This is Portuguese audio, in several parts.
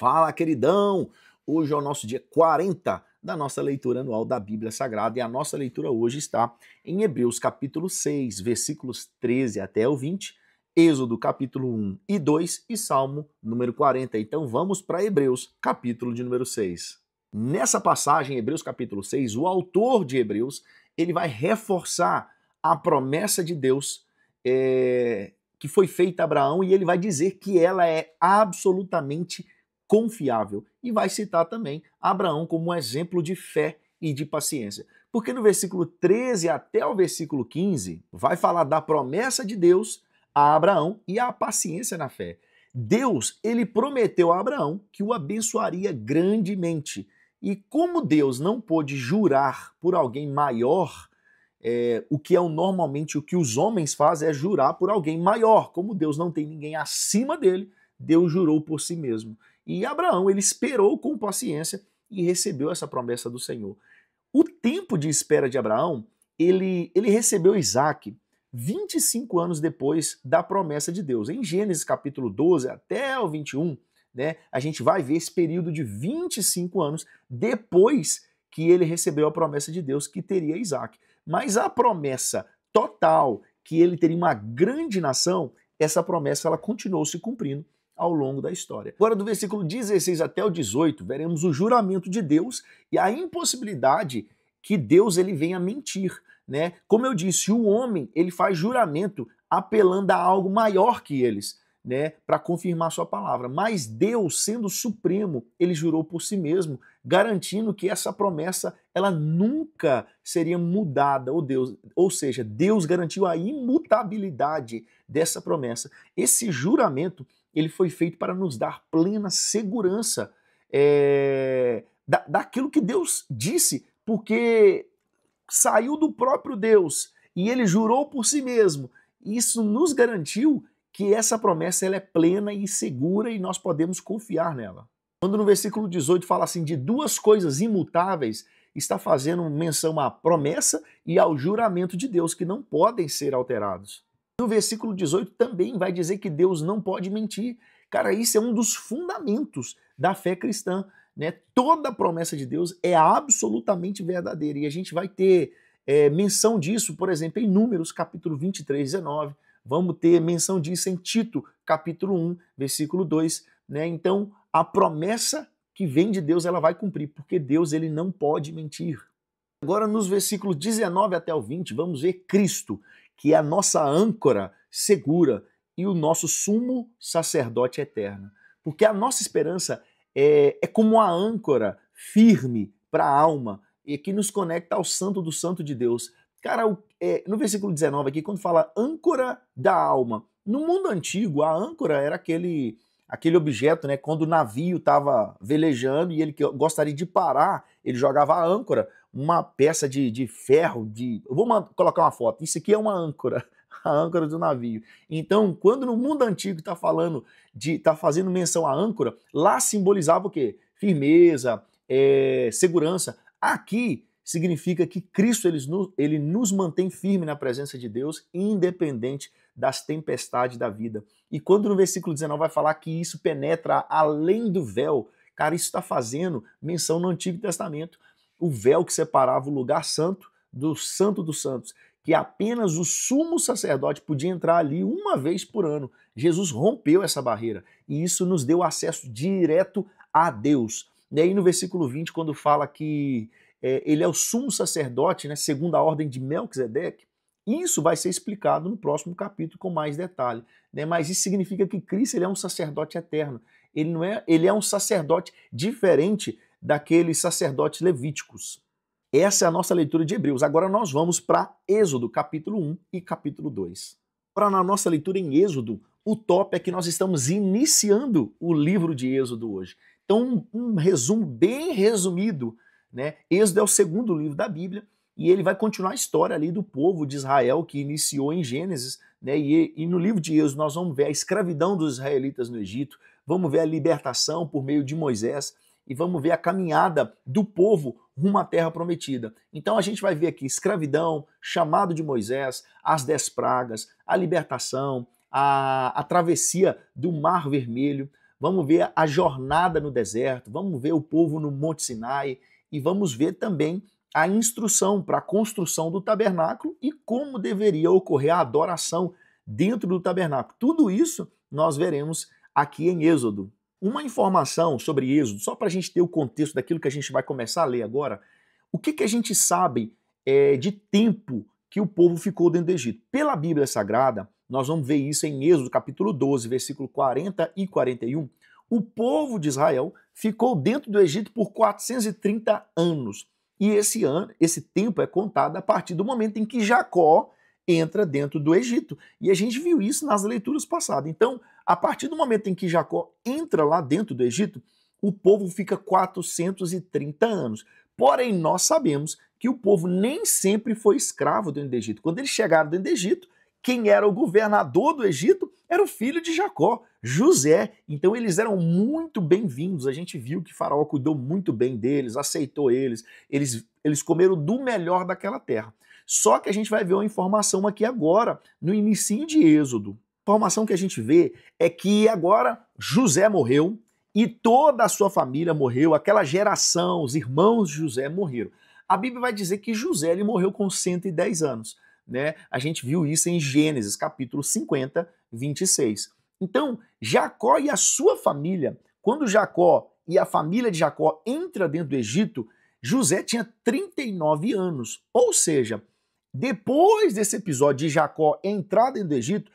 Fala, queridão! Hoje é o nosso dia 40 da nossa leitura anual da Bíblia Sagrada e a nossa leitura hoje está em Hebreus capítulo 6, versículos 13 até o 20, Êxodo capítulo 1 e 2 e Salmo número 40. Então vamos para Hebreus capítulo de número 6. Nessa passagem, Hebreus capítulo 6, o autor de Hebreus ele vai reforçar a promessa de Deus que foi feita a Abraão e ele vai dizer que ela é absolutamente confiável. E vai citar também Abraão como um exemplo de fé e de paciência. Porque no versículo 13 até o versículo 15 vai falar da promessa de Deus a Abraão e a paciência na fé. Deus, ele prometeu a Abraão que o abençoaria grandemente. E como Deus não pôde jurar por alguém maior, o que é normalmente o que os homens fazem é jurar por alguém maior. Como Deus não tem ninguém acima dele, Deus jurou por si mesmo. E Abraão, ele esperou com paciência e recebeu essa promessa do Senhor. O tempo de espera de Abraão, ele recebeu Isaac 25 anos depois da promessa de Deus. Em Gênesis capítulo 12 até o 21, a gente vai ver esse período de 25 anos depois que ele recebeu a promessa de Deus que teria Isaac. Mas a promessa total, que ele teria uma grande nação, essa promessa ela continuou se cumprindo ao longo da história. Agora, do versículo 16 até o 18, veremos o juramento de Deus e a impossibilidade que Deus ele venha mentir. Como eu disse, o homem ele faz juramento apelando a algo maior que eles, para confirmar sua palavra. Mas Deus, sendo supremo, ele jurou por si mesmo, garantindo que essa promessa ela nunca seria mudada, ou seja, Deus garantiu a imutabilidade dessa promessa. Esse juramento ele foi feito para nos dar plena segurança daquilo que Deus disse, porque saiu do próprio Deus e ele jurou por si mesmo. Isso nos garantiu que essa promessa ela é plena e segura e nós podemos confiar nela. Quando no versículo 18 fala assim de duas coisas imutáveis, está fazendo menção à promessa e ao juramento de Deus que não podem ser alterados. No versículo 18 também vai dizer que Deus não pode mentir. Cara, isso é um dos fundamentos da fé cristã. Toda a promessa de Deus é absolutamente verdadeira e a gente vai ter menção disso, por exemplo, em Números capítulo 23, 19. Vamos ter menção disso em Tito, capítulo 1, versículo 2. Então, a promessa que vem de Deus, ela vai cumprir, porque Deus ele não pode mentir. Agora, nos versículos 19 até o 20, vamos ver Cristo, que é a nossa âncora segura e o nosso sumo sacerdote eterno. Porque a nossa esperança é como uma âncora firme para a alma e que nos conecta ao santo do santo de Deus. Cara, no versículo 19 aqui, quando fala âncora da alma, no mundo antigo, a âncora era aquele objeto, quando o navio estava velejando e ele gostaria de parar, ele jogava a âncora, uma peça de ferro, eu vou colocar uma foto, isso aqui é uma âncora, a âncora do navio. Então, quando no mundo antigo está fazendo menção à âncora, lá simbolizava o quê? Firmeza, segurança. Aqui significa que Cristo ele nos mantém firme na presença de Deus, independente das tempestades da vida. E quando no versículo 19 vai falar que isso penetra além do véu, cara, isso está fazendo menção no Antigo Testamento. O véu que separava o lugar santo dos santos, que apenas o sumo sacerdote podia entrar ali uma vez por ano. Jesus rompeu essa barreira e isso nos deu acesso direto a Deus. E aí no versículo 20, quando fala que ele é o sumo sacerdote, segundo a ordem de Melquisedeque, isso vai ser explicado no próximo capítulo com mais detalhe. Mas isso significa que Cristo ele é um sacerdote eterno. Ele é um sacerdote diferente daqueles sacerdotes levíticos. Essa é a nossa leitura de Hebreus. Agora nós vamos para Êxodo, capítulo 1 e capítulo 2. Agora na nossa leitura em Êxodo, o top é que nós estamos iniciando o livro de Êxodo hoje. Então um resumo bem resumido. Êxodo é o segundo livro da Bíblia e ele vai continuar a história ali do povo de Israel que iniciou em Gênesis, e no livro de Êxodo nós vamos ver a escravidão dos israelitas no Egito, vamos ver a libertação por meio de Moisés e vamos ver a caminhada do povo rumo à terra prometida. Então a gente vai ver aqui escravidão, chamado de Moisés, as 10 pragas, a libertação, a travessia do Mar Vermelho. vamos ver a jornada no deserto, vamos ver o povo no Monte Sinai e vamos ver também a instrução para a construção do tabernáculo e como deveria ocorrer a adoração dentro do tabernáculo. Tudo isso nós veremos aqui em Êxodo. Uma informação sobre Êxodo, só para a gente ter o contexto daquilo que a gente vai começar a ler agora, o que a gente sabe de tempo que o povo ficou dentro do Egito? Pela Bíblia Sagrada, nós vamos ver isso em Êxodo capítulo 12, versículo 40 e 41. O povo de Israel ficou dentro do Egito por 430 anos. E esse tempo é contado a partir do momento em que Jacó entra dentro do Egito. E a gente viu isso nas leituras passadas. Então, a partir do momento em que Jacó entra lá dentro do Egito, o povo fica 430 anos. Porém, nós sabemos que o povo nem sempre foi escravo dentro do Egito. Quando eles chegaram dentro do Egito, quem era o governador do Egito era o filho de Jacó, José. Então eles eram muito bem-vindos. A gente viu que Faraó cuidou muito bem deles, aceitou eles. Eles comeram do melhor daquela terra. Só que a gente vai ver uma informação aqui agora, no início de Êxodo. A informação que a gente vê é que agora José morreu e toda a sua família morreu, aquela geração, os irmãos de José morreram. A Bíblia vai dizer que José ele morreu com 110 anos. Né? A gente viu isso em Gênesis, capítulo 50, 26. Então, Jacó e a sua família, quando Jacó e a família de Jacó entra dentro do Egito, José tinha 39 anos. Ou seja, depois desse episódio de Jacó entrar dentro do Egito,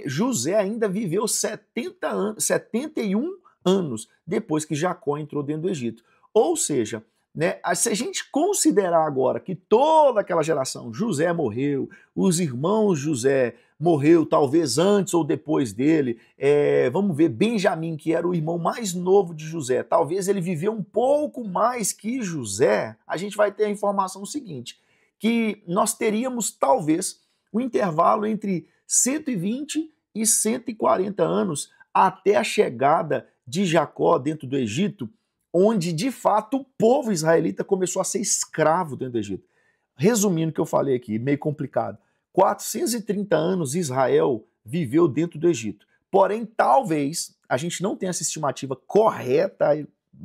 José ainda viveu 71 anos depois que Jacó entrou dentro do Egito. Ou seja, né, se a gente considerar agora que toda aquela geração, José morreu, os irmãos José morreu talvez antes ou depois dele, vamos ver Benjamim, que era o irmão mais novo de José, talvez ele viveu um pouco mais que José, a gente vai ter a informação seguinte, que nós teríamos talvez um intervalo entre 120 e 140 anos até a chegada de Jacó dentro do Egito, onde de fato o povo israelita começou a ser escravo dentro do Egito. Resumindo o que eu falei aqui, meio complicado, 430 anos Israel viveu dentro do Egito. Porém, talvez, a gente não tenha essa estimativa correta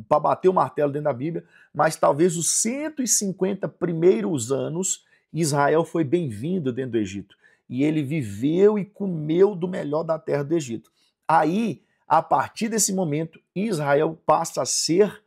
para bater o martelo dentro da Bíblia, mas talvez os 150 primeiros anos Israel foi bem-vindo dentro do Egito. E ele viveu e comeu do melhor da terra do Egito. Aí, a partir desse momento, Israel passa a ser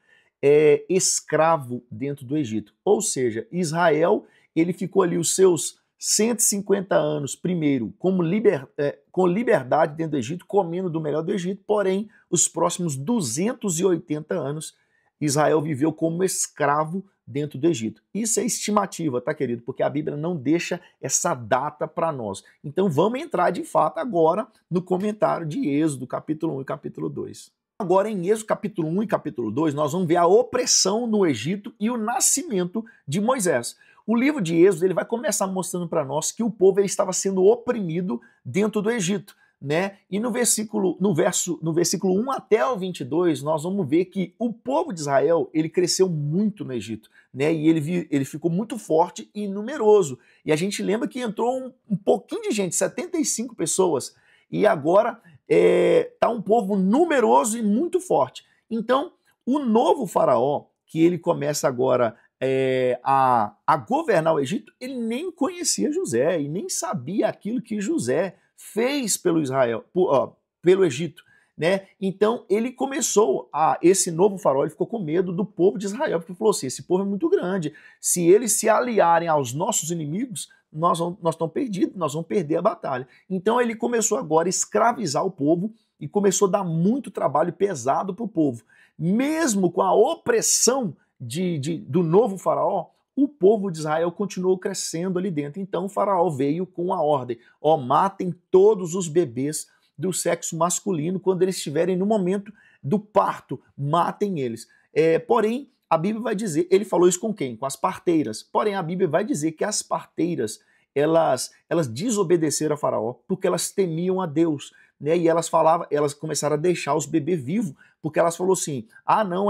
escravo dentro do Egito. Ou seja, Israel ele ficou ali os seus 150 anos, primeiro, com liberdade dentro do Egito, comendo do melhor do Egito, porém, os próximos 280 anos, Israel viveu como escravo dentro do Egito. Isso é estimativa, tá, querido? Porque a Bíblia não deixa essa data para nós. Então vamos entrar de fato agora no comentário de Êxodo, capítulo 1 e capítulo 2. Agora em Êxodo, capítulo 1 e capítulo 2, nós vamos ver a opressão no Egito e o nascimento de Moisés. O livro de Êxodo ele vai começar mostrando para nós que o povo ele estava sendo oprimido dentro do Egito. Né? E no versículo 1 até o 22, nós vamos ver que o povo de Israel ele cresceu muito no Egito, né? E ele ficou muito forte e numeroso. E a gente lembra que entrou um pouquinho de gente, 75 pessoas, e agora está um povo numeroso e muito forte. Então, o novo faraó, que ele começa agora a governar o Egito, ele nem conhecia José e nem sabia aquilo que José fez pelo Egito, né? Então ele começou esse novo faraó, ele ficou com medo do povo de Israel, porque falou assim, esse povo é muito grande, se eles se aliarem aos nossos inimigos, nós estamos perdidos, nós vamos perder a batalha. Então ele começou agora a escravizar o povo e começou a dar muito trabalho pesado para o povo. Mesmo com a opressão do novo faraó, o povo de Israel continuou crescendo ali dentro. Então o faraó veio com a ordem, matem todos os bebês do sexo masculino quando eles estiverem no momento do parto, matem eles. Porém, a Bíblia vai dizer, ele falou isso com quem? Com as parteiras. Porém, a Bíblia vai dizer que as parteiras, elas desobedeceram a faraó porque elas temiam a Deus, né? E elas começaram a deixar os bebês vivos, porque elas falaram assim, não,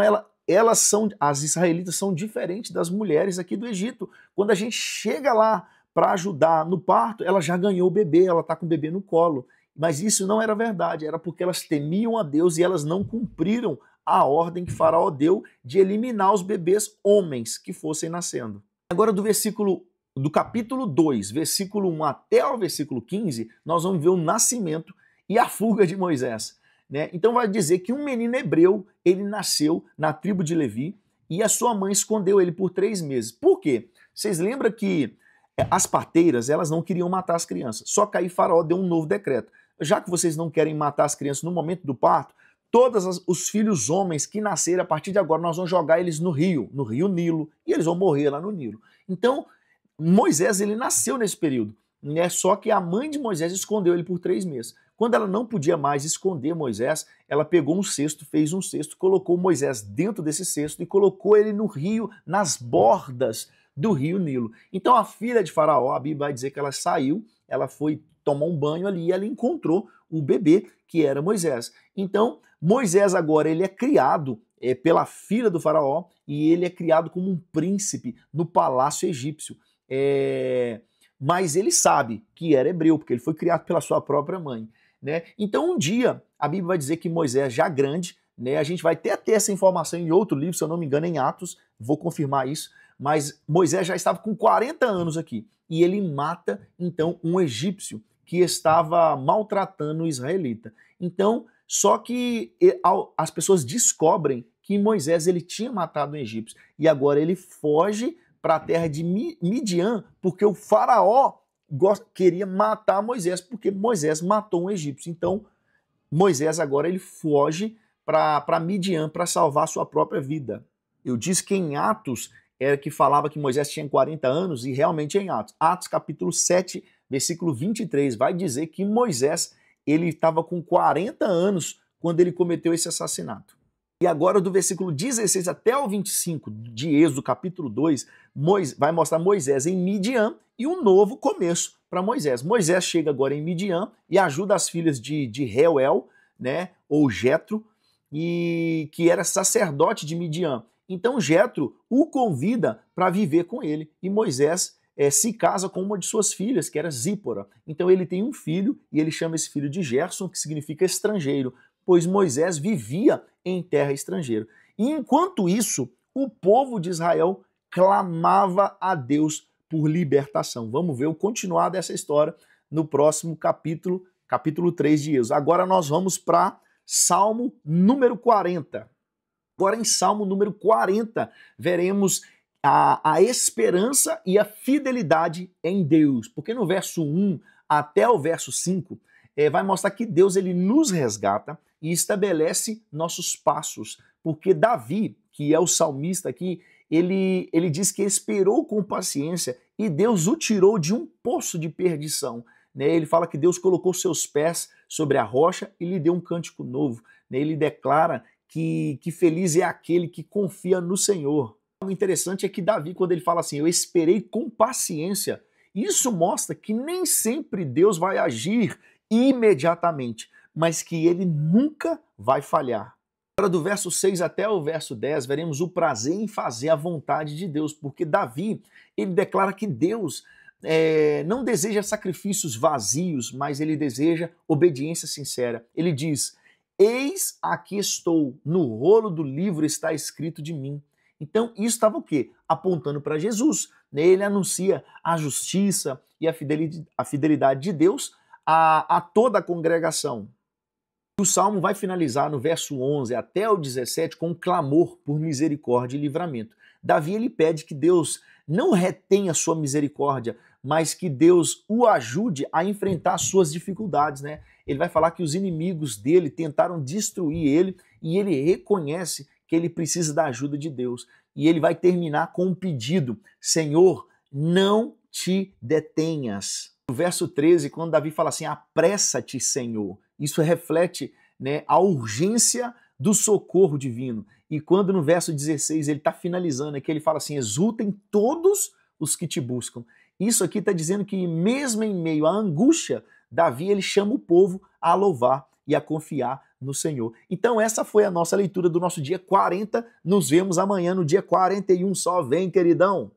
as israelitas são diferentes das mulheres aqui do Egito. Quando a gente chega lá para ajudar no parto, ela já ganhou o bebê, ela está com o bebê no colo. Mas isso não era verdade, era porque elas temiam a Deus e elas não cumpriram a ordem que Faraó deu de eliminar os bebês homens que fossem nascendo. Agora do capítulo 2, versículo 1 até o versículo 15, nós vamos ver o nascimento e a fuga de Moisés, né? Então vai dizer que um menino hebreu, ele nasceu na tribo de Levi e a sua mãe escondeu ele por 3 meses. Por quê? Vocês lembram que as parteiras, elas não queriam matar as crianças, só que aí Faraó deu um novo decreto. Já que vocês não querem matar as crianças no momento do parto, todos os filhos homens que nascerem a partir de agora, nós vamos jogar eles no rio Nilo, e eles vão morrer lá no Nilo. Então, Moisés, ele nasceu nesse período, né? Só que a mãe de Moisés escondeu ele por 3 meses. Quando ela não podia mais esconder Moisés, ela pegou um cesto, fez um cesto, colocou Moisés dentro desse cesto e colocou ele no rio, nas bordas do rio Nilo. Então a filha de Faraó, a Bíblia vai dizer que ela saiu, ela foi tomar um banho ali e ela encontrou o bebê, que era Moisés. Então, Moisés agora ele é criado pela filha do Faraó e ele é criado como um príncipe no palácio egípcio. Mas ele sabe que era hebreu, porque ele foi criado pela sua própria mãe, né? Então um dia, a Bíblia vai dizer que Moisés, já grande, né, a gente vai até ter essa informação em outro livro, se eu não me engano, em Atos, vou confirmar isso, mas Moisés já estava com 40 anos aqui, e ele mata, então, um egípcio que estava maltratando o israelita. Então, só que as pessoas descobrem que Moisés ele tinha matado um egípcio, e agora ele foge para a terra de Midian, porque o faraó queria matar Moisés, porque Moisés matou um egípcio. Então, Moisés agora ele foge para Midian para salvar sua própria vida. Eu disse que em Atos era que falava que Moisés tinha 40 anos, e realmente é em Atos. Atos capítulo 7, versículo 23, vai dizer que Moisés ele estava com 40 anos quando ele cometeu esse assassinato. E agora, do versículo 16 até o 25 de Êxodo, capítulo 2, vai mostrar Moisés em Midian e um novo começo para Moisés. Moisés chega agora em Midian e ajuda as filhas de Reuel, né, ou Jetro, e que era sacerdote de Midian. Então Jetro o convida para viver com ele e Moisés se casa com uma de suas filhas, que era Zípora. Então ele tem um filho e ele chama esse filho de Gerson, que significa estrangeiro, pois Moisés vivia em terra estrangeira. E enquanto isso, o povo de Israel clamava a Deus por libertação. Vamos ver o continuar dessa história no próximo capítulo, capítulo 3 de Êxodo. Agora nós vamos para Salmo número 40. Agora em Salmo número 40, veremos a esperança e a fidelidade em Deus. Porque no verso 1 até o verso 5, vai mostrar que Deus ele nos resgata e estabelece nossos passos. Porque Davi, que é o salmista aqui, ele diz que esperou com paciência e Deus o tirou de um poço de perdição. Ele fala que Deus colocou seus pés sobre a rocha e lhe deu um cântico novo. Ele declara que feliz é aquele que confia no Senhor. O interessante é que Davi, quando ele fala assim, eu esperei com paciência, isso mostra que nem sempre Deus vai agir imediatamente, mas que ele nunca vai falhar. Agora, do verso 6 até o verso 10, veremos o prazer em fazer a vontade de Deus, porque Davi, ele declara que Deus não deseja sacrifícios vazios, mas ele deseja obediência sincera. Ele diz, eis aqui estou, no rolo do livro está escrito de mim. Então, isso estava o quê? Apontando para Jesus. Ele anuncia a justiça e a fidelidade de Deus a toda a congregação. O Salmo vai finalizar no verso 11 até o 17 com um clamor por misericórdia e livramento. Davi ele pede que Deus não retenha sua misericórdia, mas que Deus o ajude a enfrentar suas dificuldades, né? Ele vai falar que os inimigos dele tentaram destruir ele e ele reconhece que ele precisa da ajuda de Deus. E ele vai terminar com um pedido, Senhor, não te detenhas. No verso 13, quando Davi fala assim, apressa-te, Senhor, isso reflete, né, a urgência do socorro divino. E quando no verso 16 ele está finalizando aqui, ele fala assim, exultem todos os que te buscam. Isso aqui está dizendo que mesmo em meio à angústia, Davi ele chama o povo a louvar e a confiar no Senhor. Então essa foi a nossa leitura do nosso dia 40. Nos vemos amanhã no dia 41. Só vem, queridão!